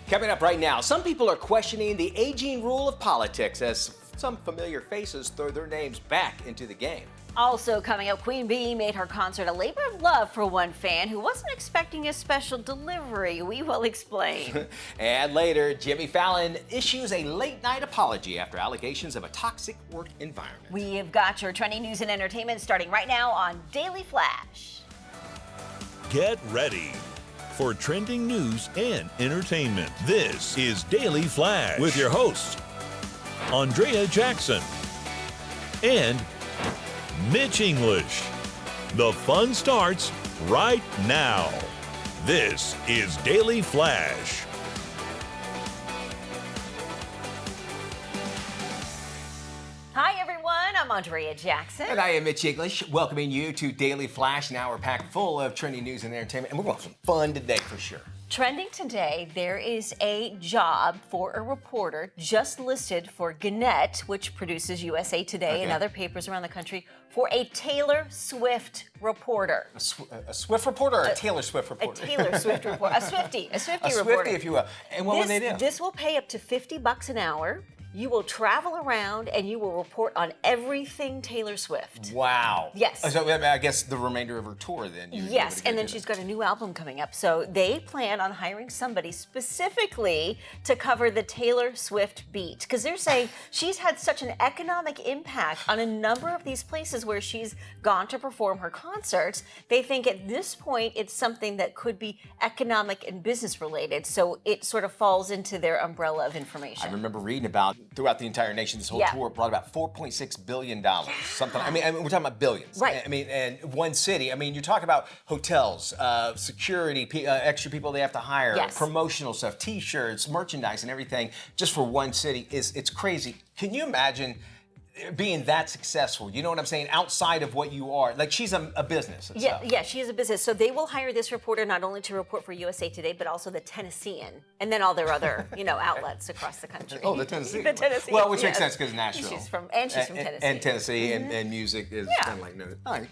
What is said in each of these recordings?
Coming up right now, some people are questioning the aging rule of politics as some familiar faces throw their names back into the game. Also coming up, Queen Bee made her concert a labor of love for one fan who wasn't expecting a special delivery. We will explain. And later, Jimmy Fallon issues a late-night apology after allegations of a toxic work environment. We have got your trending news and entertainment starting right now on Daily Flash. Get ready for trending news and entertainment. This is Daily Flash with your hosts, Andrea Jackson and Mitch English. The fun starts right now. This is Daily Flash. Hi everyone, I'm Andrea Jackson. And I am Mitch English, welcoming you to Daily Flash. Now we're packed full of trending news and entertainment, and we're going to have some fun today for sure. Trending today, there is a job for a reporter just listed for Gannett, which produces USA Today and other papers around the country, for a Taylor Swift reporter. A Swift reporter or a Taylor Swift reporter? A Taylor Swift reporter. A Swiftie A reporter. Swiftie, if you will. And what will they do? This will pay up to $50 an hour. You will travel around and you will report on everything Taylor Swift. Wow. Yes. So I guess the remainder of her tour then. Yes, and then she's got a new album coming up. So they plan on hiring somebody specifically to cover the Taylor Swift beat. Because they're saying she's had such an economic impact on a number of these places where she's gone to perform her concerts. They think at this point it's something that could be economic and business related. So it sort of falls into their umbrella of information. I remember reading about throughout the entire nation, this whole tour brought about $4.6 billion. Something. I mean, we're talking about billions. Right. I mean, and one city. I mean, you're talking about hotels, security, extra people they have to hire, promotional stuff, T-shirts, merchandise, and everything, just for one city. It's crazy. Can you imagine being that successful? You know what I'm saying? Outside of what you are, like she's a business. Yeah, she is a business. So they will hire this reporter not only to report for USA Today, but also the Tennessean, and then all their other, outlets across the country. Oh, the Tennessean. The Tennessean. Well, which makes sense because Nashville. She's from Tennessee. And Tennessee, and music is kind of like no. All right.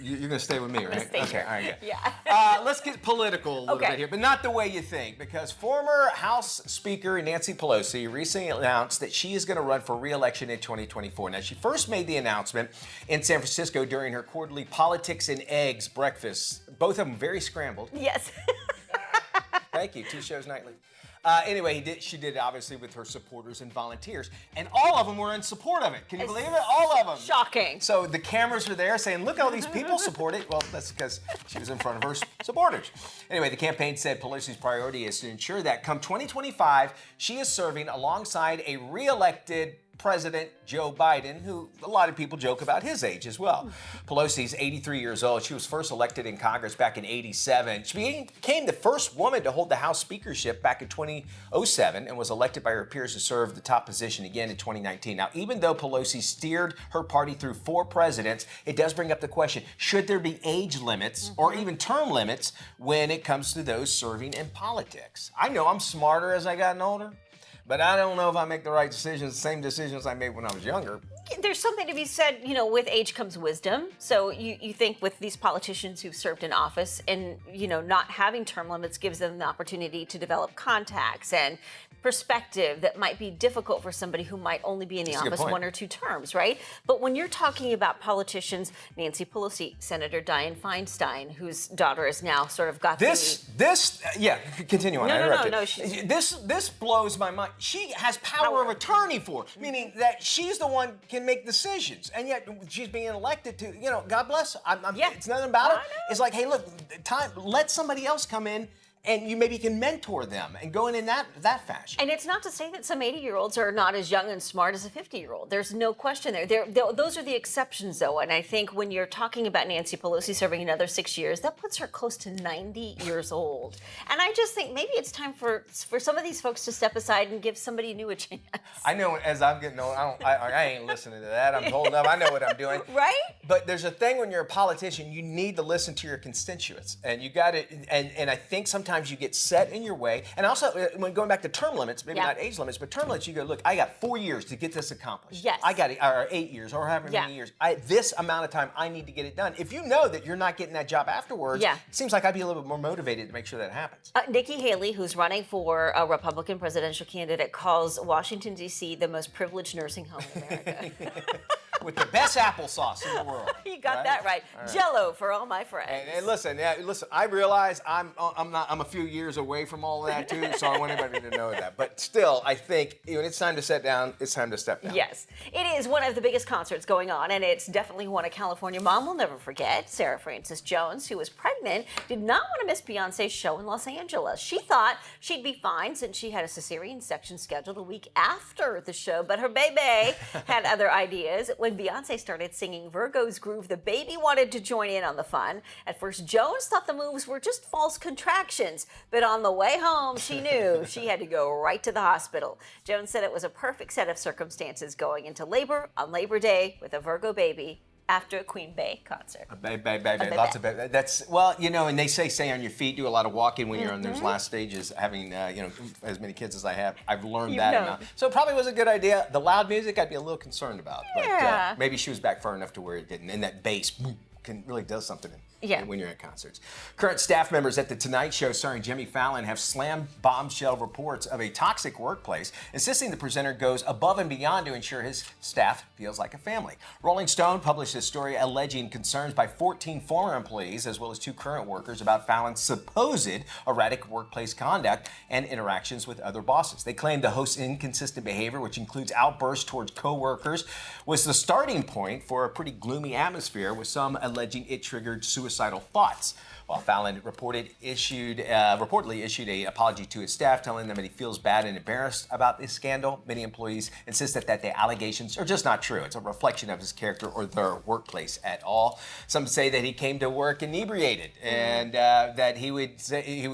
You're going to stay with me, right? Okay, all right, yeah. Let's get political a little bit here, but not the way you think, because former House Speaker Nancy Pelosi recently announced that she is going to run for re-election in 2024. Now, she first made the announcement in San Francisco during her quarterly Politics and Eggs breakfast. Both of them very scrambled. Yes. Thank you, 2 shows nightly. Anyway, she did it obviously with her supporters and volunteers, and all of them were in support of it. Can you believe it? All of them. Shocking. So the cameras were there saying, look, all these people support it. Well, that's because she was in front of her supporters. Anyway, the campaign said Pelosi's priority is to ensure that come 2025, she is serving alongside a re-elected President Joe Biden, who a lot of people joke about his age as well. Pelosi's 83 years old. She was first elected in Congress back in '87. She became the first woman to hold the House speakership back in 2007 and was elected by her peers to serve the top position again in 2019. Now, even though Pelosi steered her party through 4 presidents, it does bring up the question, should there be age limits or even term limits when it comes to those serving in politics? I know I'm smarter as I gotten older, but I don't know if I make the right decisions, the same decisions I made when I was younger. There's something to be said, with age comes wisdom. So you think with these politicians who've served in office and, not having term limits gives them the opportunity to develop contacts and perspective that might be difficult for somebody who might only be in the office 1 or 2 terms, right? But when you're talking about politicians, Nancy Pelosi, Senator Dianne Feinstein, whose daughter is now sort of got continue on. No. This blows my mind. She has power of attorney for it, meaning that she's the one can make decisions, and yet she's being elected to, God bless her. It's nothing about it. It's like, hey, look, let somebody else come in and you maybe can mentor them and go in that fashion. And it's not to say that some 80-year-olds are not as young and smart as a 50-year-old. There's no question there. Those are the exceptions, though. And I think when you're talking about Nancy Pelosi serving another 6 years, that puts her close to 90 years old. And I just think maybe it's time for some of these folks to step aside and give somebody new a chance. I know as I'm getting old, I ain't listening to that. I'm old enough. I know what I'm doing. Right? But there's a thing when you're a politician, you need to listen to your constituents, and you got to. And I think sometimes you get set in your way. And also, when going back to term limits, maybe not age limits, but term limits, you go, look, I got 4 years to get this accomplished. Yes. I got it, or 8 years, or however many years. This amount of time, I need to get it done. If you know that you're not getting that job afterwards, it seems like I'd be a little bit more motivated to make sure that happens. Nikki Haley, who's running for a Republican presidential candidate, calls Washington, D.C. the most privileged nursing home in America. With the best applesauce in the world. You got that right. Jell-O for all my friends. And listen, I realize I'm a few years away from all of that too, so I want everybody to know that. But still, I think when it's time to sit down, it's time to step down. Yes, it is one of the biggest concerts going on, and it's definitely one a California mom will never forget. Sarah Frances Jones, who was pregnant, did not want to miss Beyonce's show in Los Angeles. She thought she'd be fine since she had a cesarean section scheduled a week after the show, but her baby had other ideas. When Beyonce started singing Virgo's Groove, the baby wanted to join in on the fun. At first, Jones thought the moves were just false contractions, but on the way home, she knew she had to go right to the hospital. Jones said it was a perfect set of circumstances going into labor on Labor Day with a Virgo baby after a Queen Bey concert. Lots of baby. That's, well, and they say stay on your feet, do a lot of walking when you're on those last stages. Having, as many kids as I have, I've learned that amount. So it probably was a good idea. The loud music, I'd be a little concerned about. But maybe she was back far enough to where it didn't. And that bass really does something when you're at concerts. Current staff members at The Tonight Show starring Jimmy Fallon have slammed bombshell reports of a toxic workplace, insisting the presenter goes above and beyond to ensure his staff feels like a family. Rolling Stone published this story alleging concerns by 14 former employees as well as 2 current workers about Fallon's supposed erratic workplace conduct and interactions with other bosses. They claim the host's inconsistent behavior, which includes outbursts towards co-workers, was the starting point for a pretty gloomy atmosphere, with some alleging it triggered suicidal thoughts. While Fallon reportedly issued an apology to his staff, telling them that he feels bad and embarrassed about this scandal, many employees insisted that the allegations are just not true. It's a reflection of his character or their workplace at all. Some say that he came to work inebriated and that he would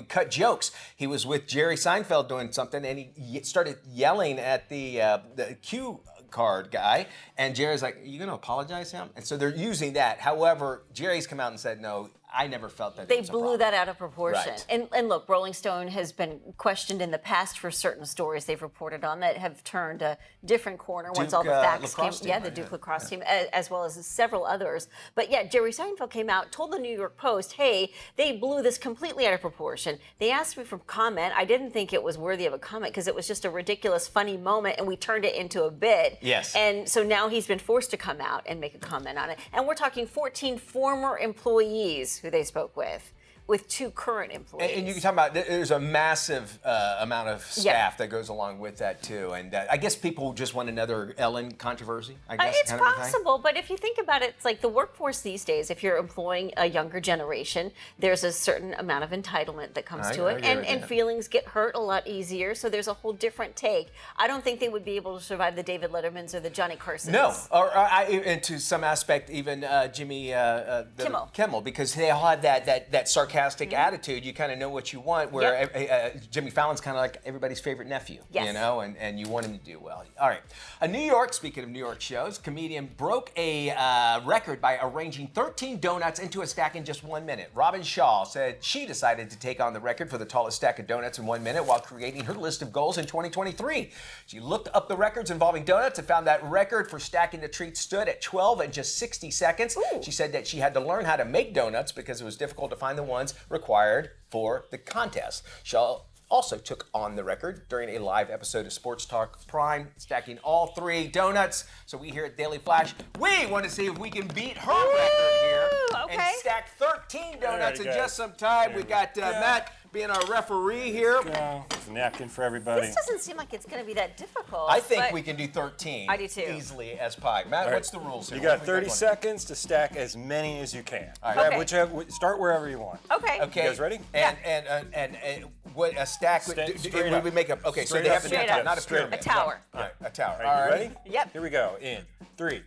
cut jokes. He was with Jerry Seinfeld doing something, and he started yelling at the cue card guy, and Jerry's like, "Are you going to apologize to him?" And so they're using that. However, Jerry's come out and said, "No, I never felt that." They blew that out of proportion. Right. And look, Rolling Stone has been questioned in the past for certain stories they've reported on that have turned a different corner once all the facts came. The Duke lacrosse team, as well as several others. But Jerry Seinfeld came out, told the New York Post, "Hey, they blew this completely out of proportion. They asked me for comment. I didn't think it was worthy of a comment because it was just a ridiculous, funny moment, and we turned it into a bit." Yes. And so now he's been forced to come out and make a comment on it. And we're talking 14 former employees who they spoke with 2 current employees. And you can talk about, there's a massive amount of staff that goes along with that too. And I guess people just want another Ellen controversy, I guess. It's possible, but if you think about it, it's like the workforce these days, if you're employing a younger generation, there's a certain amount of entitlement that comes to it. And feelings get hurt a lot easier, so there's a whole different take. I don't think they would be able to survive the David Lettermans or the Johnny Carsons. No, and to some aspect, even Jimmy Kimmel, because they all have that sarcastic attitude. You kind of know what you want, where Jimmy Fallon's kind of like everybody's favorite nephew, and you want him to do well. All right. Speaking of New York shows, comedian broke a record by arranging 13 donuts into a stack in just 1 minute. Robin Shaw said she decided to take on the record for the tallest stack of donuts in 1 minute while creating her list of goals in 2023. She looked up the records involving donuts and found that record for stacking the treat stood at 12 in just 60 seconds. Ooh. She said that she had to learn how to make donuts because it was difficult to find the ones required for the contest. Shaw also took on the record during a live episode of Sports Talk Prime, stacking all 3 donuts. So we here at Daily Flash, we want to see if we can beat her record here and stack 13 donuts in just some time. We got Matt being our referee here. There's a napkin for everybody. This doesn't seem like it's going to be that difficult. I think we can do 13. I do too. Easily as pie. Matt, what's the rules here? You got 30 seconds to stack as many as you can. All right. Whichever, start wherever you want. Okay. You guys ready? And what a stack would we make up? Okay, so they have to be not a pyramid. A tower. All right, a tower. All right, you ready? Yep. Here we go. In 3,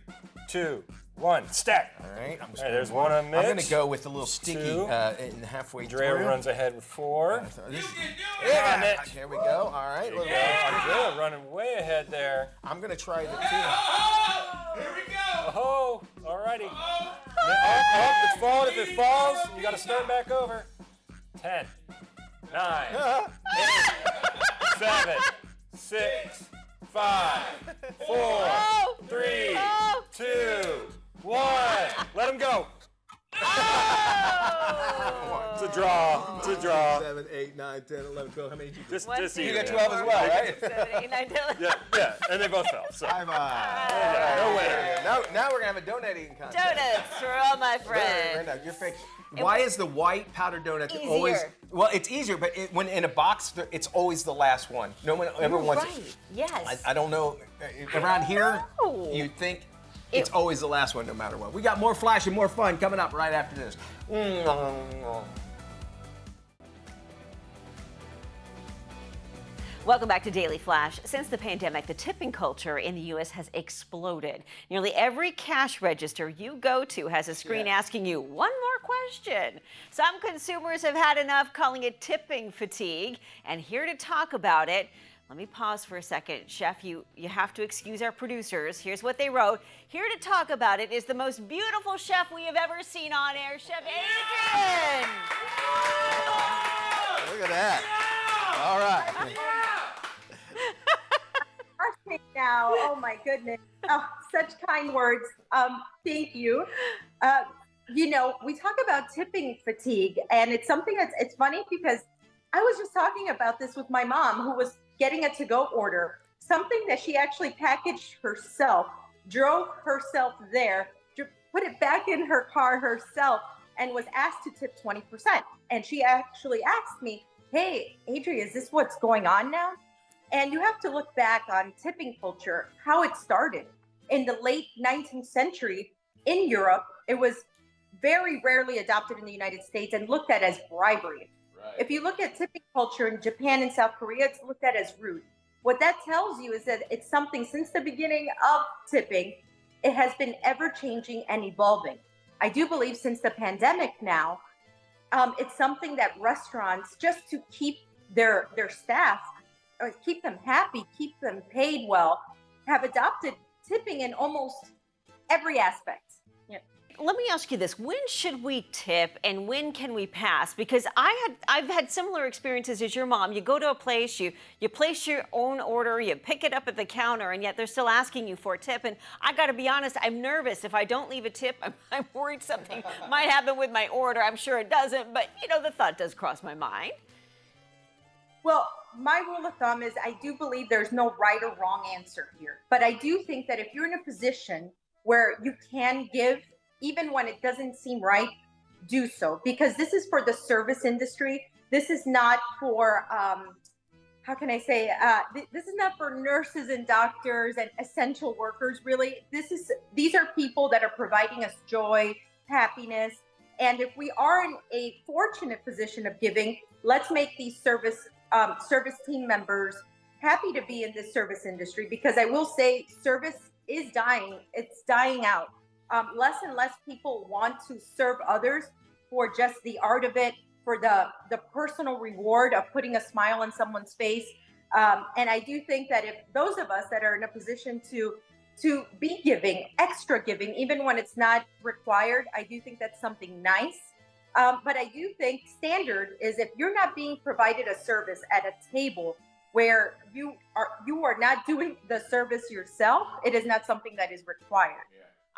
2, 1, stack. All right. There's one on Mitch. I'm going to go with a little sticky in halfway Andrea through. runs ahead with 4. You can do it! Yeah, Mitch. here we go. All right. Andrea running way ahead there. I'm going to try the 2. Oh, here we go! Oh, all righty. Oh, it's falling. If it falls, you got to start back over. 10, 9, 8, 7, 6, 5, 4, 3, 2, 1. Let him go. It's a draw. It's a draw. 7, 8, 9, 10, 11, 12. How many did you get? Just You got 12 as well, right? 7, 8, 9, 10, 11. Yeah, and they both fell. So. High five. No winner. Now we're going to have a donut eating contest. Donuts for all my friends. You're fake. Why is the white powdered donut Easier. always? Well, it's easier, but when in a box, it's always the last one. No one ever wants Right. it. Yes. I don't know. Around here, know. you'd think it's always the last one, no matter what. We got more flash and more fun coming up right after this. Welcome back to Daily Flash. Since the pandemic, the tipping culture in the U.S. has exploded. Nearly every cash register you go to has a screen asking you one more question. Some consumers have had enough, calling it tipping fatigue. And here to talk about it, let me pause for a second. Chef, you have to excuse our producers. Here's what they wrote. Here to talk about it is the most beautiful chef we have ever seen on air, Chef Adrianne. Look at that. All right. Now, oh my goodness, such kind words. Thank you. You know, we talk about tipping fatigue, and it's something it's funny because I was just talking about this with my mom, who was getting a to-go order, something that she actually packaged herself, drove herself there, put it back in her car herself, and was asked to tip 20%. And she actually asked me, "Hey, Andrea, is this what's going on now?" And you have to look back on tipping culture, how it started. In the late 19th century in Europe, it was very rarely adopted in the United States and looked at as bribery. Right. If you look at tipping culture in Japan and South Korea, it's looked at as rude. What that tells you is that it's something since the beginning of tipping, it has been ever changing and evolving. I do believe since the pandemic now, it's something that restaurants, just to keep their staff, or keep them happy, keep them paid well, have adopted tipping in almost every aspect. Yeah. Let me ask you this. When should we tip and when can we pass? Because I've had similar experiences as your mom. You go to a place, you place your own order, you pick it up at the counter, and yet they're still asking you for a tip. And I got to be honest, I'm nervous. If I don't leave a tip, I'm worried something might happen with my order. I'm sure it doesn't, but you know, the thought does cross my mind. Well, my rule of thumb is I do believe there's no right or wrong answer here. But I do think that if you're in a position where you can give, even when it doesn't seem right, do so. Because this is for the service industry. This is not for, how can I say, this is not for nurses and doctors and essential workers, really. These are people that are providing us joy, happiness. And if we are in a fortunate position of giving, let's make these service team members happy to be in this service industry, because I will say service is dying. It's dying out. Less and less people want to serve others for just the art of it, for the personal reward of putting a smile on someone's face. And I do think that if those of us that are in a position to be giving, extra giving, even when it's not required, I do think that's something nice. But I do think standard is if you're not being provided a service at a table where you are not doing the service yourself, it is not something that is required.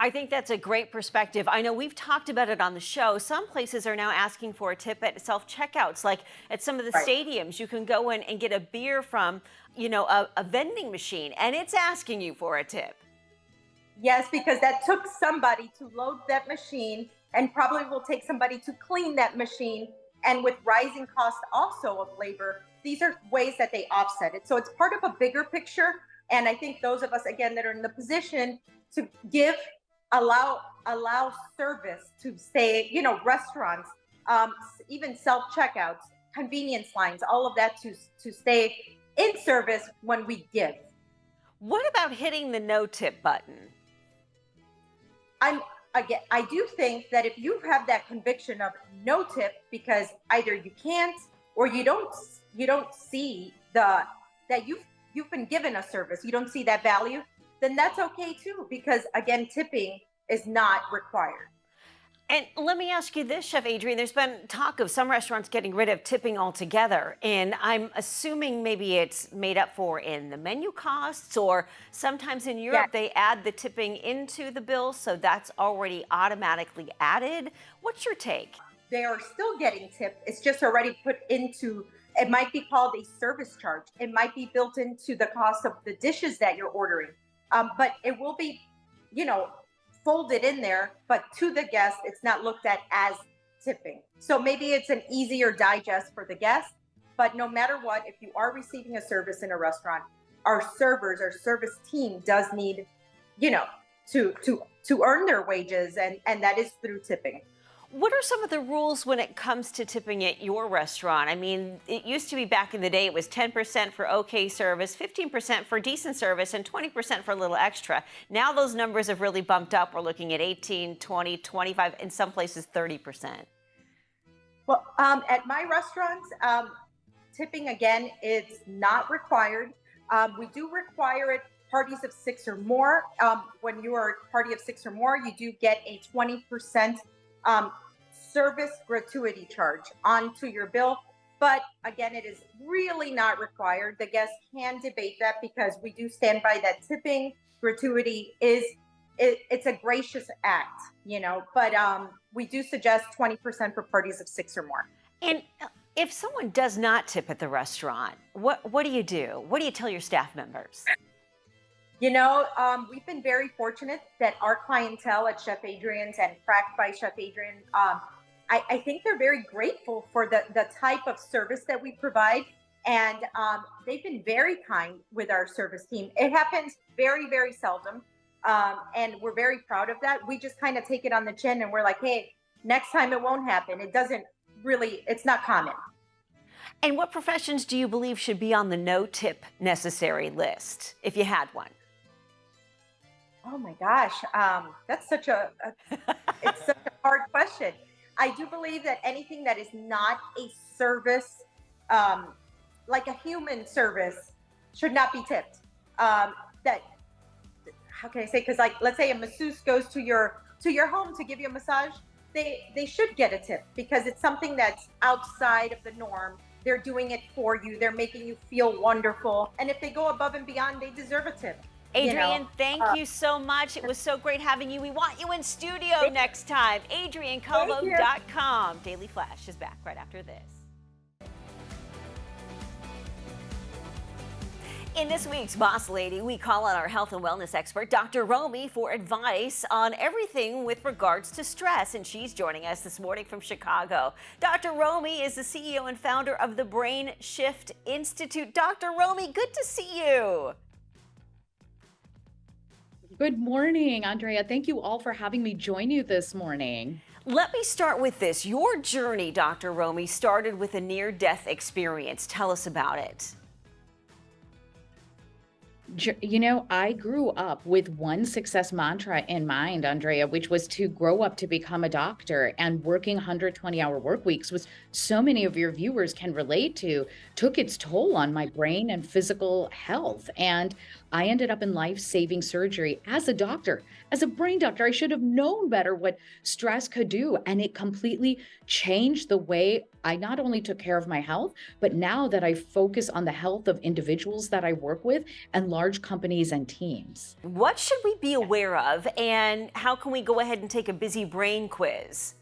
I think that's a great perspective. I know we've talked about it on the show. Some places are now asking for a tip at self-checkouts, like at some of the stadiums. You can go in and get a beer from, a vending machine, and it's asking you for a tip. Yes, because that took somebody to load that machine, and probably will take somebody to clean that machine. And with rising costs also of labor, these are ways that they offset it. So it's part of a bigger picture. And I think those of us, again, that are in the position to give, allow service to say, restaurants, even self-checkouts, convenience lines, all of that to stay in service when we give. What about hitting the no tip button? I do think that if you have that conviction of no tip because either you can't or you don't see that you've been given a service, you don't see that value, then that's okay too. Because again, tipping is not required. And let me ask you this, Chef Adrianne, there's been talk of some restaurants getting rid of tipping altogether. And I'm assuming maybe it's made up for in the menu costs, or sometimes in Europe they add the tipping into the bill, so that's already automatically added. What's your take? They are still getting tipped. It's just already put into, it might be called a service charge. It might be built into the cost of the dishes that you're ordering. But it will be, folded in there, but to the guest, it's not looked at as tipping. So maybe it's an easier digest for the guest, but no matter what, if you are receiving a service in a restaurant, our servers, our service team does need, to earn their wages, and that is through tipping. What are some of the rules when it comes to tipping at your restaurant? I mean, it used to be back in the day, it was 10% for okay service, 15% for decent service, and 20% for a little extra. Now those numbers have really bumped up. We're looking at 18, 20, 25, in some places 30%. Well, at my restaurants, tipping, again, it's not required. We do require it parties of 6 or more. When you are a party of 6 or more, you do get a 20% service gratuity charge onto your bill. But again, it is really not required. The guests can debate that because we do stand by that tipping gratuity it's a gracious act, but we do suggest 20% for parties of 6 or more. And if someone does not tip at the restaurant, what do you do? What do you tell your staff members? We've been very fortunate that our clientele at Chef Adrianne's and Cracked by Chef Adrianne, I think they're very grateful for the type of service that we provide. And they've been very kind with our service team. It happens very, very seldom. And we're very proud of that. We just kind of take it on the chin and we're like, hey, next time it won't happen. It's not common. And what professions do you believe should be on the no tip necessary list, if you had one? Oh my gosh, that's it's such a hard question. I do believe that anything that is not a service, like a human service, should not be tipped. How can I say? Because let's say a masseuse goes to your home to give you a massage, they should get a tip because it's something that's outside of the norm. They're doing it for you. They're making you feel wonderful, and if they go above and beyond, they deserve a tip. Adrianne, thank you so much. It was so great having you. We want you in studio next time. AdrianneCalvo.com. Daily Flash is back right after this. In this week's Boss Lady, we call on our health and wellness expert, Dr. Romie, for advice on everything with regards to stress. And she's joining us this morning from Chicago. Dr. Romie is the CEO and founder of the Brain Shift Institute. Dr. Romie, good to see you. Good morning, Andrea. Thank you all for having me join you this morning. Let me start with this. Your journey, Dr. Romie, started with a near-death experience. Tell us about it. I grew up with one success mantra in mind, Andrea, which was to grow up to become a doctor, and working 120-hour work weeks, which so many of your viewers can relate to, took its toll on my brain and physical health. And I ended up in life-saving surgery as a doctor, as a brain doctor. I should have known better what stress could do. And it completely changed the way I not only took care of my health, but now that I focus on the health of individuals that I work with and large companies and teams. What should we be aware of, and how can we go ahead and take a busy brain quiz?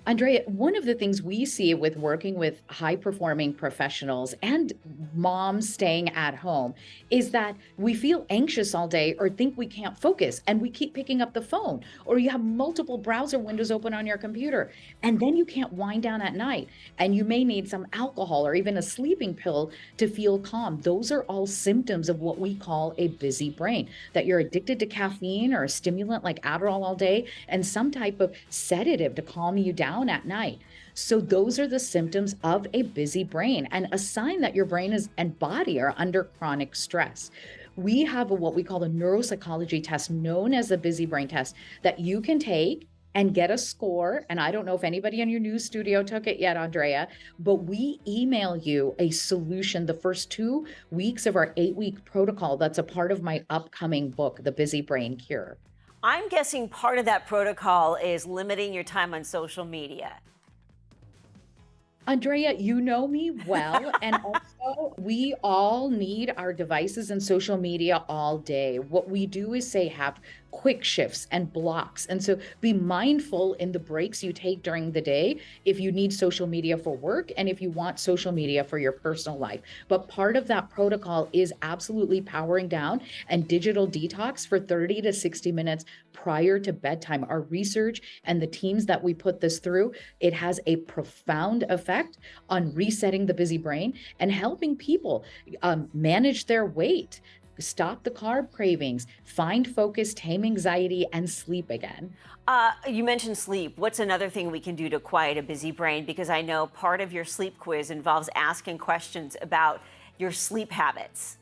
Andrea, one of the things we see with working with high-performing professionals and moms staying at home is that we feel anxious all day or think we can't focus, and we keep picking up the phone, or you have multiple browser windows open on your computer, and then you can't wind down at night, and you may need some alcohol or even a sleeping pill to feel calm. Those are all symptoms of what we call a busy brain, that you're addicted to caffeine or a stimulant like Adderall all day and some type of sedative to calm you down at night. So those are the symptoms of a busy brain and a sign that your brain and body are under chronic stress. We have what we call a neuropsychology test known as a busy brain test that you can take and get a score. And I don't know if anybody in your news studio took it yet, Andrea, but we email you a solution the first 2 weeks of our 8-week protocol that's a part of my upcoming book, The Busy Brain Cure. I'm guessing part of that protocol is limiting your time on social media. Andrea, you know me well, and also we all need our devices and social media all day. What we do is say have quick shifts and blocks. And so be mindful in the breaks you take during the day if you need social media for work and if you want social media for your personal life. But part of that protocol is absolutely powering down and digital detox for 30 to 60 minutes prior to bedtime. Our research and the teams that we put this through, it has a profound effect on resetting the busy brain and helping people manage their weight, stop the carb cravings, find focus, tame anxiety, and sleep again. You mentioned sleep. What's another thing we can do to quiet a busy brain? Because I know part of your sleep quiz involves asking questions about your sleep habits.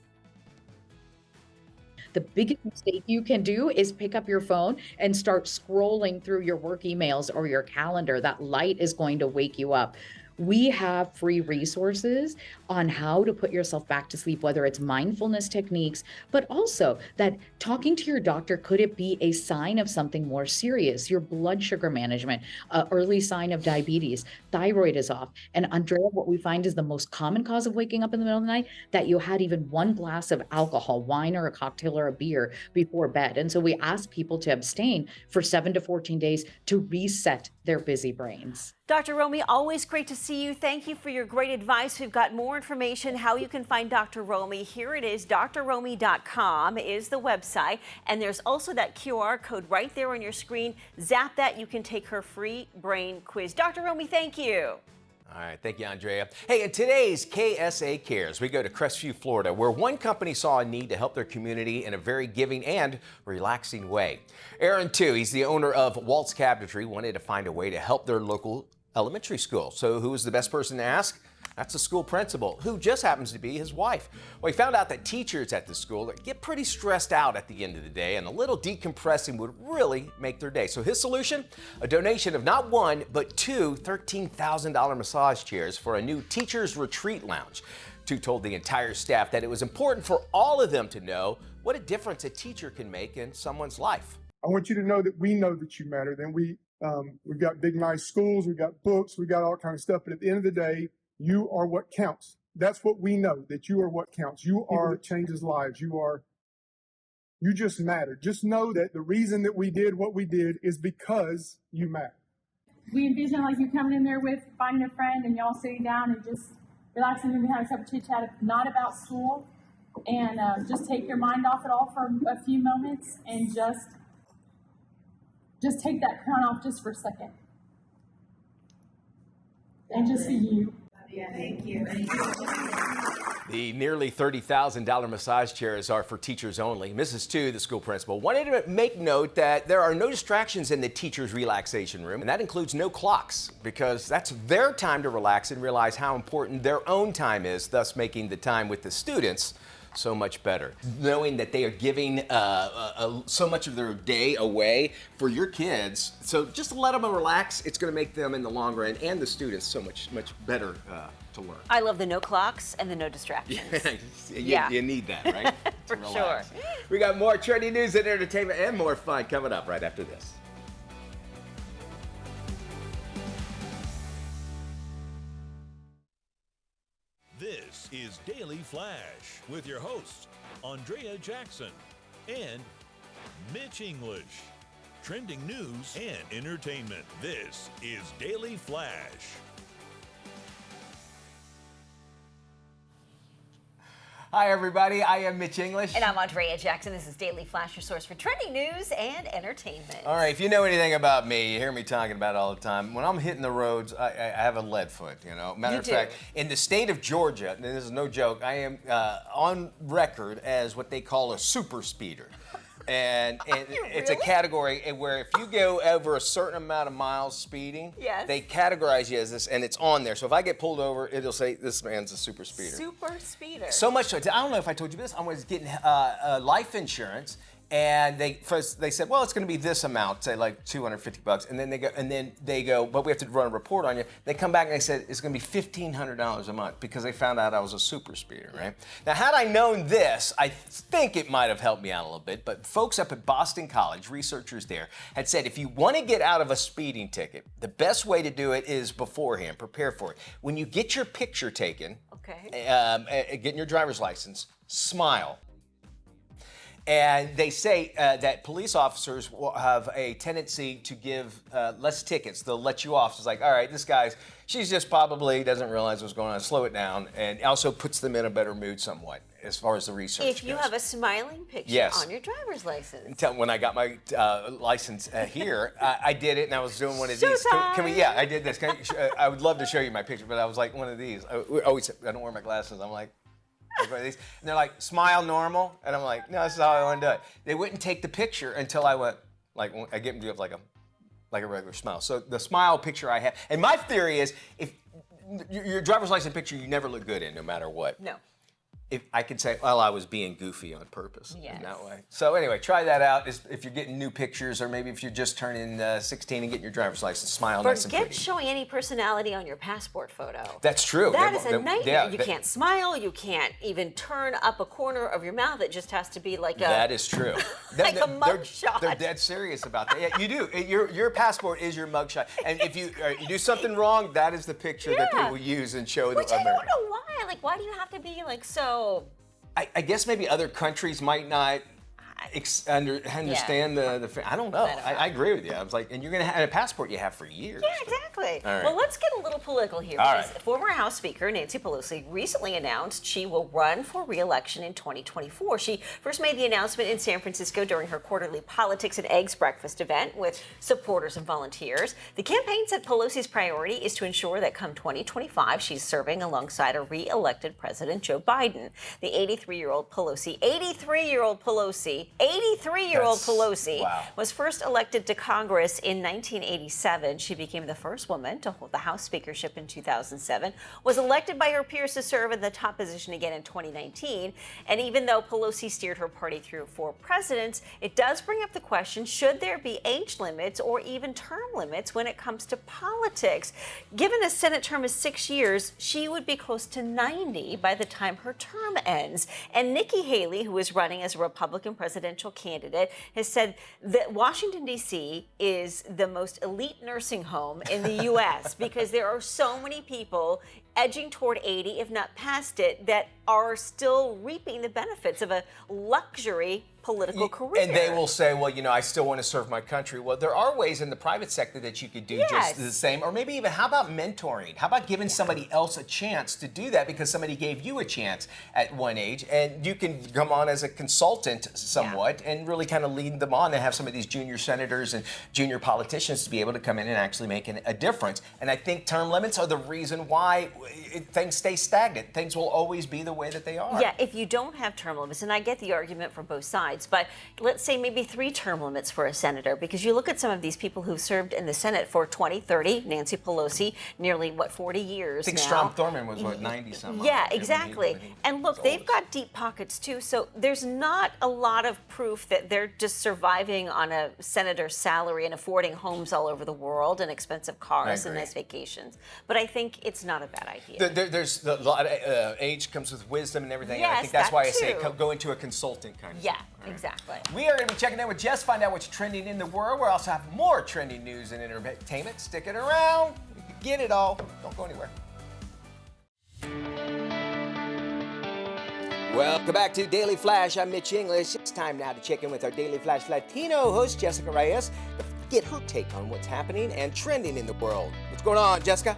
The biggest mistake you can do is pick up your phone and start scrolling through your work emails or your calendar. That light is going to wake you up. We have free resources on how to put yourself back to sleep, whether it's mindfulness techniques, but also that talking to your doctor, could it be a sign of something more serious? Your blood sugar management, early sign of diabetes, thyroid is off. And Andrea, what we find is the most common cause of waking up in the middle of the night, that you had even one glass of alcohol, wine or a cocktail or a beer before bed. And so we ask people to abstain for 7 to 14 days to reset their busy brains. Dr. Romie, always great to see you. Thank you for your great advice. We've got more information how you can find Dr. Romie. Here it is, drromie.com is the website. And there's also that QR code right there on your screen. Zap that, you can take her free brain quiz. Dr. Romie, thank you. All right, thank you, Andrea. Hey, in today's KSA Cares, we go to Crestview, Florida, where one company saw a need to help their community in a very giving and relaxing way. Aaron, too, he's the owner of Walt's Cabinetry, wanted to find a way to help their local elementary school. So who was the best person to ask? That's the school principal, who just happens to be his wife. Well, he found out that teachers at the school get pretty stressed out at the end of the day, and a little decompressing would really make their day. So his solution? A donation of not one, but two $13,000 massage chairs for a new teacher's retreat lounge. Tu told the entire staff that it was important for all of them to know what a difference a teacher can make in someone's life. I want you to know that we know that you matter. Then we've got big, nice schools, we've got books, we've got all kinds of stuff. But at the end of the day, you are what counts. That's what we know, that you are what counts. You are what changes lives. You just matter. Just know that the reason that we did what we did is because you matter. We envision like you coming in there with finding a friend and y'all sitting down and just relaxing and having a cup of chit chat, not about school, and just take your mind off it all for a few moments and just take that crown off just for a second. And just see you. Yeah, thank you. The nearly $30,000 massage chairs are for teachers only. Mrs. Tu, the school principal, wanted to make note that there are no distractions in the teacher's relaxation room, and that includes no clocks, because that's their time to relax and realize how important their own time is, thus making the time with the students so much better. Knowing that they are giving so much of their day away for your kids, so just to let them relax, it's going to make them in the long run and the students so much better to learn. I love the no clocks and the no distractions. You need that, right? For sure. We got more trending news and entertainment and more fun coming up right after this. This is Daily Flash with your hosts, Andrea Jackson and Mitch English. Trending news and entertainment. This is Daily Flash. Hi, everybody. I am Mitch English. And I'm Andrea Jackson. This is Daily Flash, your source for trending news and entertainment. All right, if you know anything about me, you hear me talking about it all the time. When I'm hitting the roads, I have a lead foot, you know. Matter of fact, in the state of Georgia, and this is no joke, I am on record as what they call a super speeder. And it's a category where if you go over a certain amount of miles speeding, they categorize you as this, and it's on there. So if I get pulled over, it'll say this man's a super speeder. Super speeder. So much so, I don't know if I told you this, I was getting life insurance, And first they said, well, it's going to be this amount, say like $250, and then they go, but we have to run a report on you. They come back and they said it's going to be $1,500 a month because they found out I was a super speeder, right? Now, had I known this, I think it might have helped me out a little bit. But folks up at Boston College, researchers there, had said if you want to get out of a speeding ticket, the best way to do it is beforehand, prepare for it. When you get your picture taken, getting your driver's license, smile. And they say that police officers will have a tendency to give less tickets. They'll let you off. It's like, all right, she's just probably doesn't realize what's going on. Slow it down. And also puts them in a better mood somewhat as far as the research goes. If you have a smiling picture on your driver's license. When I got my license here, I did it and I was doing one of these. Can we? Yeah, I did this. I would love to show you my picture, but I was like one of these. I don't wear my glasses. I'm like, and they're like, smile normal. And I'm like, no, this is how I want to do it. They wouldn't take the picture until I went, like, I get them to do like a regular smile. So the smile picture I have, and my theory is if your driver's license picture, you never look good in no matter what. No. If I could say, well, I was being goofy on purpose in that way. So anyway, try that out if you're getting new pictures, or maybe if you're just turning 16 and getting your driver's license, smile nice and pretty. Forget showing any personality on your passport photo. That's true. That is a nightmare. You can't smile. You can't even turn up a corner of your mouth. It just has to be like a... That is true. like a mugshot. They're dead serious about that. Yeah, you do. Your passport is your mugshot. And if you do something wrong, that is the picture that people use and show Which I don't know why. Like, why do you have to be like so... I guess maybe other countries might not understand the. I don't know. I agree with you. I was like, and you're going to have a passport you have for years. Yeah, exactly. Right. Well, let's get a little political here. All because former House Speaker Nancy Pelosi recently announced she will run for re-election in 2024. She first made the announcement in San Francisco during her quarterly Politics and Eggs breakfast event with supporters and volunteers. The campaign said Pelosi's priority is to ensure that come 2025, she's serving alongside a re-elected President Joe Biden. The 83-year-old Pelosi was first elected to Congress in 1987. She became the first woman to hold the House speakership in 2007, was elected by her peers to serve in the top position again in 2019. And even though Pelosi steered her party through 4 presidents, it does bring up the question, should there be age limits or even term limits when it comes to politics? Given a Senate term of 6 years, she would be close to 90 by the time her term ends. And Nikki Haley, who is running as a Republican presidential candidate, has said that Washington, D.C. is the most elite nursing home in the U.S. because there are so many people edging toward 80, if not past it, that are still reaping the benefits of a luxury political career. And they will say, well, I still want to serve my country. Well, there are ways in the private sector that you could do just the same. Or maybe even, how about mentoring? How about giving somebody else a chance to do that because somebody gave you a chance at one age, and you can come on as a consultant somewhat and really kind of lead them on and have some of these junior senators and junior politicians to be able to come in and actually make a difference. And I think term limits are the reason why things stay stagnant. Things will always be the way that they are. Yeah, if you don't have term limits, and I get the argument from both sides, but let's say maybe 3 term limits for a senator, because you look at some of these people who've served in the Senate for 20, 30, Nancy Pelosi, nearly, 40 years I think now. Strom Thurmond was, 90-something? Yeah, exactly. And look, they've got deep pockets, too, so there's not a lot of proof that they're just surviving on a senator's salary and affording homes all over the world and expensive cars and nice vacations. But I think it's not a bad idea. There's a lot of age comes with wisdom and everything. Yes, and I think that's why I too. say go into a consultant kind of Yeah, stuff. exactly. We are going to be checking in with Jess, find out what's trending in the world. We'll also have more trending news and entertainment. Stick it around. You can get it all. Don't go anywhere. Welcome back to Daily Flash. I'm Mitch English. It's time now to check in with our Daily Flash Latino host, Jessica Reyes, to get her take on what's happening and trending in the world. What's going on, Jessica?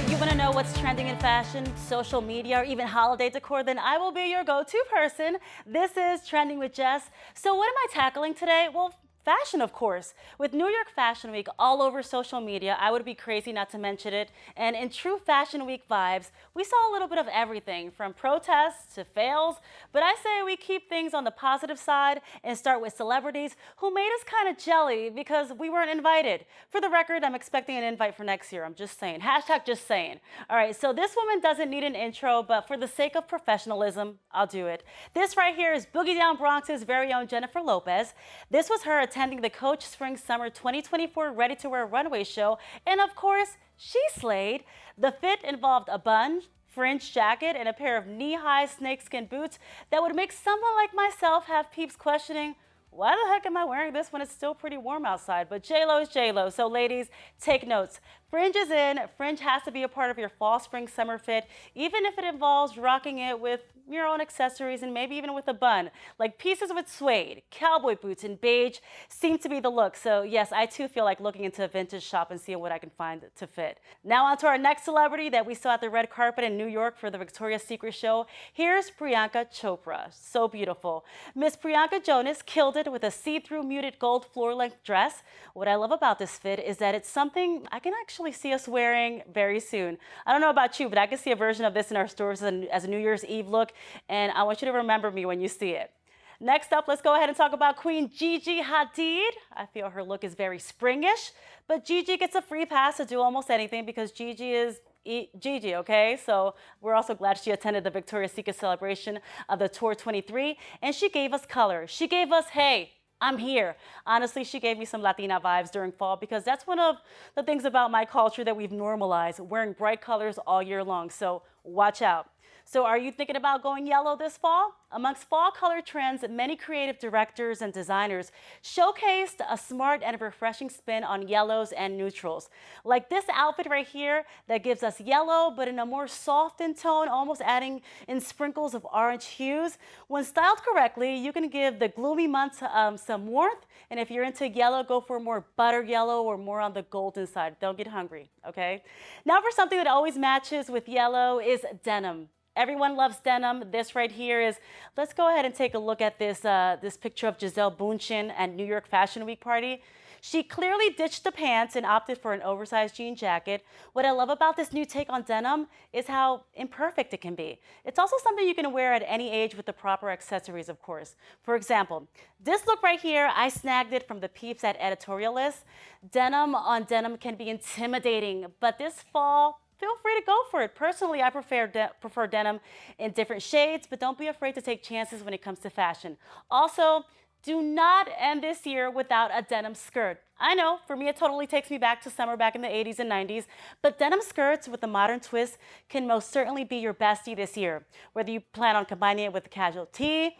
You want to know what's trending in fashion, social media, or even holiday decor? Then I will be your go-to person. This is Trending with Jess. So what am I tackling today? Well, Fashion, of course. With New York Fashion Week all over social media, I would be crazy not to mention it. And in true Fashion Week vibes, we saw a little bit of everything from protests to fails. But I say we keep things on the positive side and start with celebrities who made us kind of jelly because we weren't invited. For the record, I'm expecting an invite for next year. I'm just saying. Hashtag just saying. All right, so this woman doesn't need an intro, but for the sake of professionalism, I'll do it. This right here is Boogie Down Bronx's very own Jennifer Lopez. This was her attending the Coach Spring Summer 2024 Ready to Wear runway show, and of course, she slayed. The fit involved a bun, fringe jacket, and a pair of knee-high snakeskin boots that would make someone like myself have peeps questioning, why the heck am I wearing this when it's still pretty warm outside? But J-Lo is J-Lo, so ladies, take notes. Fringe is in. Fringe has to be a part of your fall, spring, summer fit, even if it involves rocking it with your own accessories and maybe even with a bun. Like pieces with suede, cowboy boots, and beige seem to be the look. So yes, I too feel like looking into a vintage shop and seeing what I can find to fit. Now on to our next celebrity that we saw at the red carpet in New York for the Victoria's Secret show. Here's Priyanka Chopra. So beautiful. Miss Priyanka Jonas killed it with a see-through muted gold floor-length dress. What I love about this fit is that it's something I can actually see us wearing very soon. I don't know about you, but I can see a version of this in our stores as a New Year's Eve look, and I want you to remember me when you see it. Next up, let's go ahead and talk about Queen Gigi Hadid. I feel her look is very springish, but Gigi gets a free pass to do almost anything because Gigi is Gigi, okay? So we're also glad she attended the Victoria's Secret celebration of the Tour 23, and she gave us color. She gave us, hey, I'm here. Honestly, she gave me some Latina vibes during fall because that's one of the things about my culture that we've normalized, wearing bright colors all year long. So watch out. So are you thinking about going yellow this fall? Amongst fall color trends, many creative directors and designers showcased a smart and refreshing spin on yellows and neutrals. Like this outfit right here that gives us yellow, but in a more softened tone, almost adding in sprinkles of orange hues. When styled correctly, you can give the gloomy months some warmth. And if you're into yellow, go for more butter yellow or more on the golden side. Don't get hungry, okay? Now for something that always matches with yellow is denim. Everyone loves denim. This right here is, let's go ahead and take a look at this, this picture of Gisele Bündchen at New York Fashion Week party. She clearly ditched the pants and opted for an oversized jean jacket. What I love about this new take on denim is how imperfect it can be. It's also something you can wear at any age with the proper accessories, of course. For example, this look right here, I snagged it from the peeps at Editorialist. Denim on denim can be intimidating, but this fall, feel free to go for it. Personally, I prefer denim in different shades, but don't be afraid to take chances when it comes to fashion. Also, do not end this year without a denim skirt. I know, for me, it totally takes me back to summer back in the 80s and 90s, but denim skirts with a modern twist can most certainly be your bestie this year. Whether you plan on combining it with a casual tee,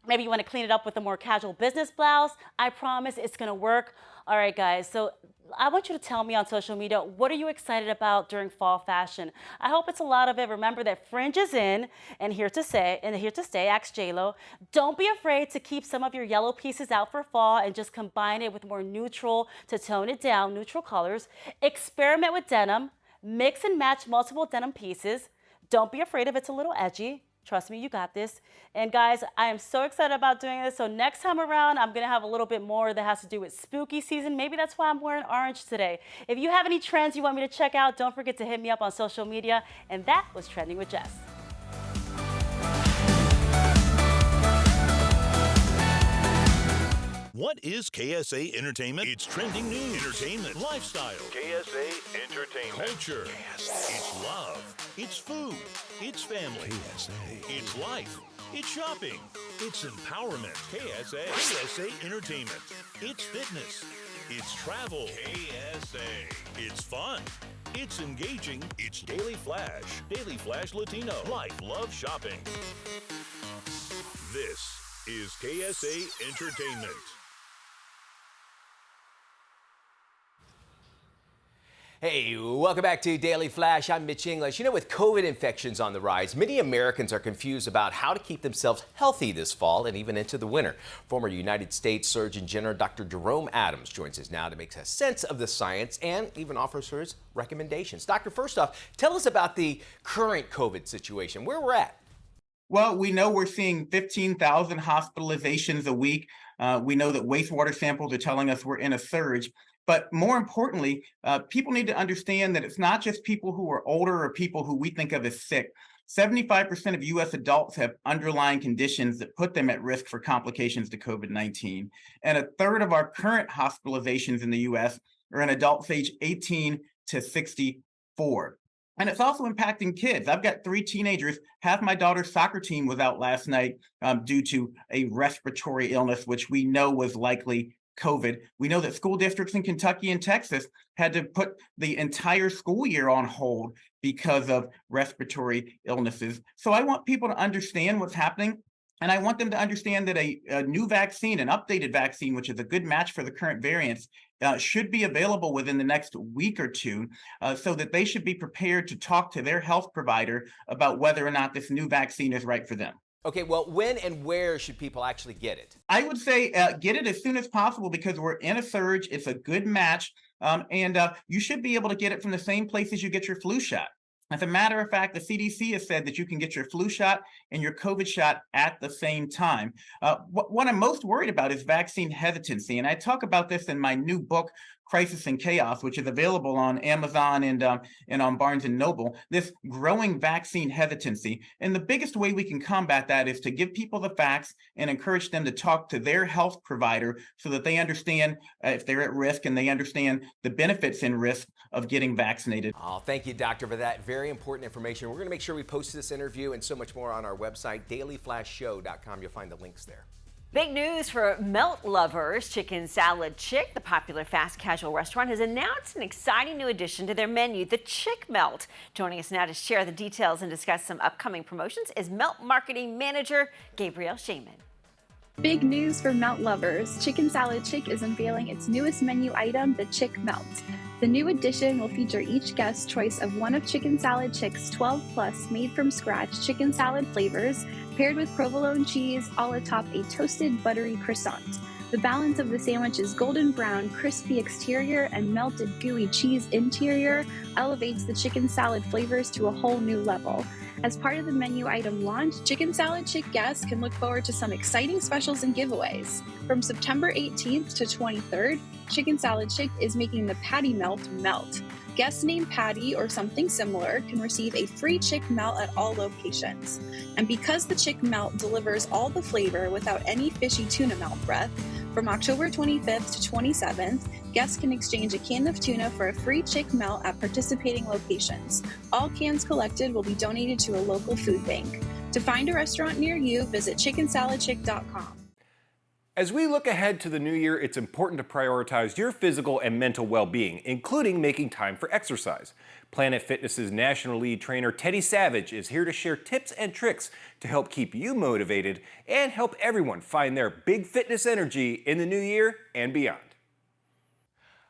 maybe you want to clean it up with a more casual business blouse, I promise it's gonna work. All right, guys, so I want you to tell me on social media, what are you excited about during fall fashion? I hope it's a lot of it. Remember that fringe is in and here to stay, ask J-Lo. Don't be afraid to keep some of your yellow pieces out for fall and just combine it with more neutral to tone it down, neutral colors. Experiment with denim, mix and match multiple denim pieces. Don't be afraid if it's a little edgy. Trust me, you got this. And guys, I am so excited about doing this. So next time around, I'm gonna have a little bit more that has to do with spooky season. Maybe that's why I'm wearing orange today. If you have any trends you want me to check out, don't forget to hit me up on social media. And that was Trending with Jess. What is KSA Entertainment? It's trending news, entertainment, lifestyle. KSA Entertainment. Culture. It's love. It's food. It's family. KSA. It's life. It's shopping. It's empowerment. KSA Entertainment. It's fitness. It's travel. KSA. It's fun. It's engaging. It's Daily Flash. Daily Flash Latino. Life, love, shopping. This is KSA Entertainment. Hey, welcome back to Daily Flash. I'm Mitch English. You know, with COVID infections on the rise, many Americans are confused about how to keep themselves healthy this fall and even into the winter. Former United States Surgeon General Dr. Jerome Adams joins us now to make a sense of the science and even offers his recommendations. Doctor, first off, tell us about the current COVID situation, where we're at. Well, we know we're seeing 15,000 hospitalizations a week. We know that wastewater samples are telling us we're in a surge. But more importantly, people need to understand that it's not just people who are older or people who we think of as sick. 75% of U.S. adults have underlying conditions that put them at risk for complications to COVID-19. And a third of our current hospitalizations in the U.S. are in adults age 18 to 64. And it's also impacting kids. I've got 3 teenagers. Half my daughter's soccer team was out last night due to a respiratory illness, which we know was likely COVID. We know that school districts in Kentucky and Texas had to put the entire school year on hold because of respiratory illnesses. So I want people to understand what's happening. And I want them to understand that a new vaccine, an updated vaccine, which is a good match for the current variants, should be available within the next week or two, so that they should be prepared to talk to their health provider about whether or not this new vaccine is right for them. Okay, well, when and where should people actually get it? I would say get it as soon as possible because we're in a surge. It's a good match, and you should be able to get it from the same places you get your flu shot. As a matter of fact, the CDC has said that you can get your flu shot and your COVID shot at the same time. What I'm most worried about is vaccine hesitancy, and I talk about this in my new book, Crisis and Chaos, which is available on Amazon and on Barnes & Noble, this growing vaccine hesitancy. And the biggest way we can combat that is to give people the facts and encourage them to talk to their health provider so that they understand if they're at risk and they understand the benefits and risk of getting vaccinated. Oh, thank you, doctor, for that very important information. We're going to make sure we post this interview and so much more on our website, dailyflashshow.com. You'll find the links there. Big news for melt lovers. Chicken Salad Chick, the popular fast casual restaurant, has announced an exciting new addition to their menu, the Chick Melt. Joining us now to share the details and discuss some upcoming promotions is Melt Marketing Manager Gabrielle Shaman. Big news for melt lovers. Chicken Salad Chick is unveiling its newest menu item, the Chick Melt. The new addition will feature each guest's choice of one of Chicken Salad Chick's 12+ made-from-scratch chicken salad flavors, paired with provolone cheese, all atop a toasted buttery croissant. The balance of the sandwich is golden brown, crispy exterior and melted gooey cheese interior elevates the chicken salad flavors to a whole new level. As part of the menu item launch, Chicken Salad Chick guests can look forward to some exciting specials and giveaways. From September 18th to 23rd, Chicken Salad Chick is making the Patty Melt melt. Guests named Patty or something similar can receive a free Chick Melt at all locations. And because the Chick Melt delivers all the flavor without any fishy tuna melt breath, from October 25th to 27th, guests can exchange a can of tuna for a free Chick Melt at participating locations. All cans collected will be donated to a local food bank. To find a restaurant near you, visit chickensaladchick.com. As we look ahead to the new year, it's important to prioritize your physical and mental well-being, including making time for exercise. Planet Fitness's national lead trainer, Teddy Savage, is here to share tips and tricks to help keep you motivated and help everyone find their big fitness energy in the new year and beyond.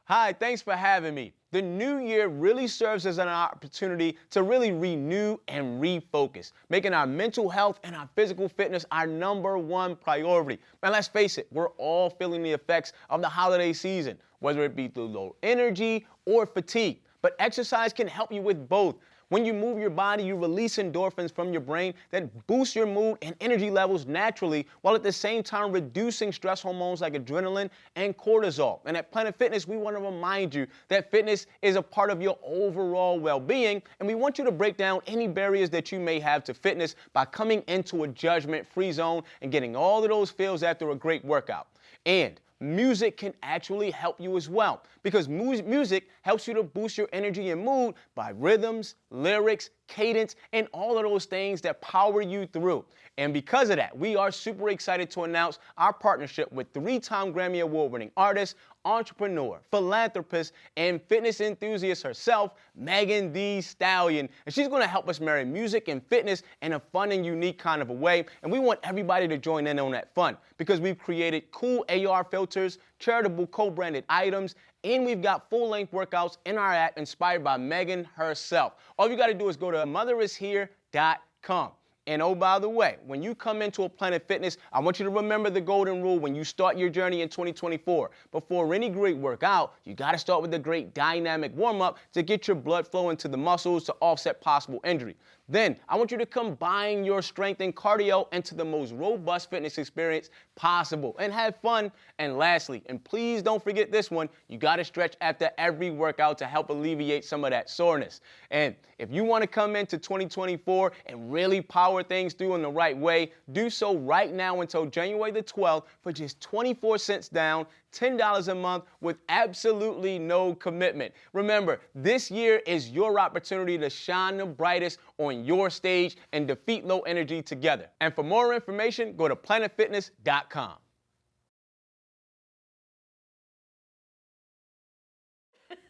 Hi, thanks for having me. The new year really serves as an opportunity to really renew and refocus, making our mental health and our physical fitness our #1 priority. And let's face it, we're all feeling the effects of the holiday season, whether it be through low energy or fatigue. But exercise can help you with both. When you move your body, you release endorphins from your brain that boost your mood and energy levels naturally, while at the same time reducing stress hormones like adrenaline and cortisol. And at Planet Fitness, we want to remind you that fitness is a part of your overall well-being, and we want you to break down any barriers that you may have to fitness by coming into a judgment-free zone and getting all of those feels after a great workout. And music can actually help you as well, because music helps you to boost your energy and mood by rhythms, lyrics, cadence, and all of those things that power you through. And because of that, we are super excited to announce our partnership with 3-time Grammy Award-winning artist, entrepreneur, philanthropist, and fitness enthusiast herself, Megan Thee Stallion. And she's going to help us marry music and fitness in a fun and unique kind of a way. And we want everybody to join in on that fun, because we've created cool AR filters, charitable co-branded items, and we've got full-length workouts in our app inspired by Megan herself. All you got to do is go to motherishere.com. And oh, by the way, when you come into a Planet Fitness, I want you to remember the golden rule when you start your journey in 2024. Before any great workout, you got to start with a great dynamic warm-up to get your blood flowing to the muscles to offset possible injury. Then I want you to combine your strength and cardio into the most robust fitness experience possible and have fun. And lastly, and please don't forget this one, you got to stretch after every workout to help alleviate some of that soreness. And if you want to come into 2024 and really power things through in the right way, do so right now until January the 12th for just 24 cents down, $10 a month with absolutely no commitment. Remember, this year is your opportunity to shine the brightest on your stage and defeat low energy together. And for more information, go to planetfitness.com.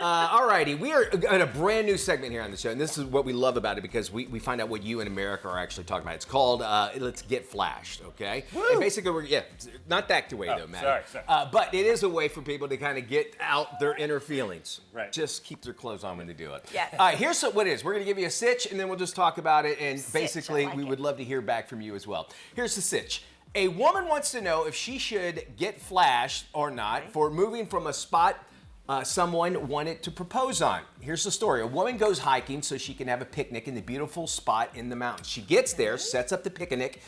All righty, we are in a brand new segment here on the show, and this is what we love about it because we find out what you in America are actually talking about. It's called Let's Get Flashed, okay? Woo! And basically, not that way though, Matt. Sorry. But it is a way for people to kind of get out their inner feelings. Right. Just keep their clothes on when they do it. Yes. All right, here's what it is. We're going to give you a sitch, and then we'll just talk about it, and basically, I like we it. would love to hear back from you as well. Here's the sitch. A woman wants to know if she should get flashed or not for moving from a spot someone wanted to propose on. Here's the story. A woman goes hiking so she can have a picnic in the beautiful spot in the mountains. She gets there, sets up the picnic,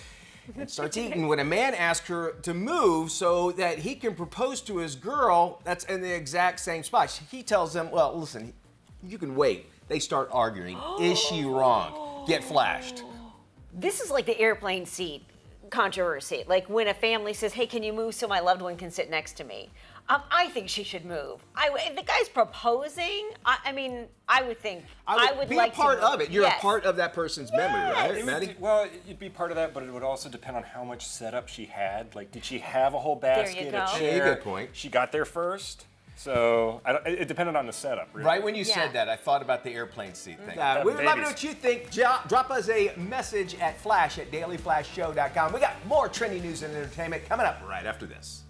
and starts eating when a man asks her to move so that he can propose to his girl that's in the exact same spot. He tells them, well, listen, you can wait. They start arguing. Is she wrong? Get flashed. This is like the airplane seat controversy. Like when a family says, hey, can you move so my loved one can sit next to me? I think she should move. If the guy's proposing, I would think I would be like a part to move. of it. You're Yes. a part of that person's memory, right, Maddie? Well, you'd be part of that, but it would also depend on how much setup she had. Like, did she have a whole basket, go. a chair? Good point. She got there first, so it depended on the setup. Really. Right when you said that, I thought about the airplane seat thing. We would love to know what you think. Drop us a message at flash@dailyflashshow.com. We got more trending news and entertainment coming up right after this.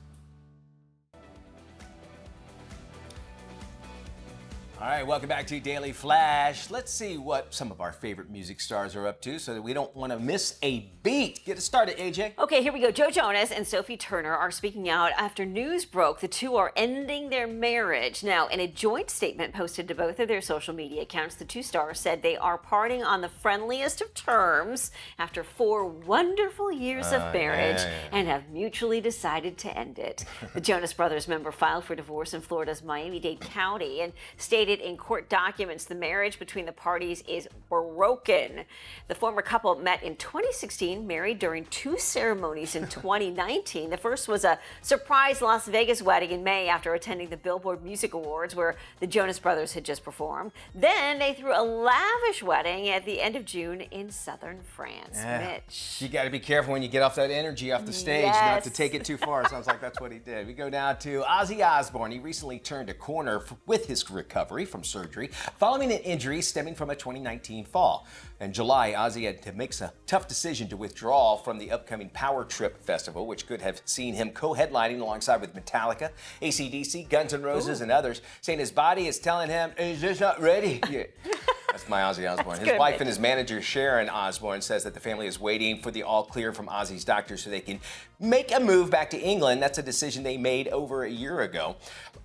All right, welcome back to Daily Flash. Let's see what some of our favorite music stars are up to so that we don't want to miss a beat. Get us started, AJ. Okay, here we go. Joe Jonas and Sophie Turner are speaking out after news broke the two are ending their marriage. Now, in a joint statement posted to both of their social media accounts, the two stars said they are parting on the friendliest of terms after 4 wonderful years of marriage and have mutually decided to end it. The Jonas Brothers member filed for divorce in Florida's Miami-Dade County and stated in court documents the marriage between the parties is broken. The former couple met in 2016, married during 2 ceremonies in 2019. The first was a surprise Las Vegas wedding in May after attending the Billboard Music Awards where the Jonas Brothers had just performed. Then they threw a lavish wedding at the end of June in southern France. Mitch. You got to be careful when you get off that energy off the stage, not to take it too far. Sounds like that's what he did. We go now to Ozzy Osbourne. He recently turned a corner with his recovery from surgery following an injury stemming from a 2019 fall. In July, Ozzy had to make a tough decision to withdraw from the upcoming Power Trip Festival, which could have seen him co-headlining alongside with Metallica, AC/DC, Guns N' Roses, and others, saying his body is telling him, is this not ready yet? That's my Ozzy Osbourne. His wife and his manager, Sharon Osbourne, says that the family is waiting for the all clear from Ozzy's doctor so they can make a move back to England. That's a decision they made over a year ago.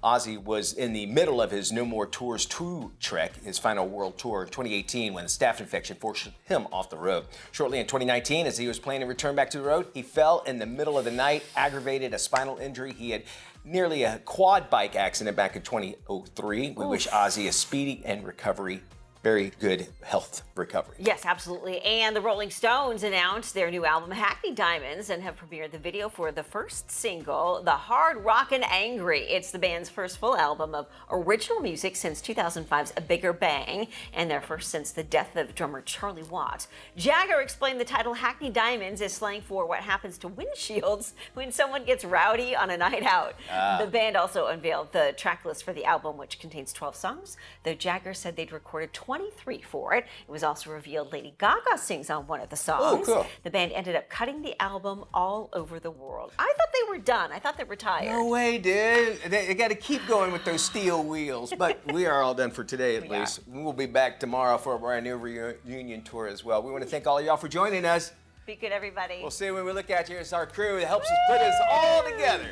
Ozzy was in the middle of his No More Tours 2 trek, his final world tour in 2018, when a staph infection forced him off the road. Shortly in 2019, as he was planning to return back to the road, he fell in the middle of the night, aggravated a spinal injury. He had nearly a quad bike accident back in 2003. We wish Ozzy a speedy and recovery. Very good health recovery. Yes, absolutely. And the Rolling Stones announced their new album, Hackney Diamonds, and have premiered the video for the first single, The Hard Rockin' Angry. It's the band's first full album of original music since 2005's A Bigger Bang, and their first since the death of drummer Charlie Watts. Jagger explained the title Hackney Diamonds is slang for what happens to windshields when someone gets rowdy on a night out. The band also unveiled the track list for the album, which contains 12 songs, though Jagger said they'd recorded 23 for it. It was also revealed Lady Gaga sings on one of the songs. Oh, cool. The band ended up cutting the album all over the world. I thought they were done. I thought they retired. No way, dude. They got to keep going with those steel wheels. But we are all done for today, at least. We'll be back tomorrow for a brand new reunion tour as well. We want to thank all of y'all for joining us. Be good, everybody. We'll see when we look at you. It's our crew that helps us put us all together.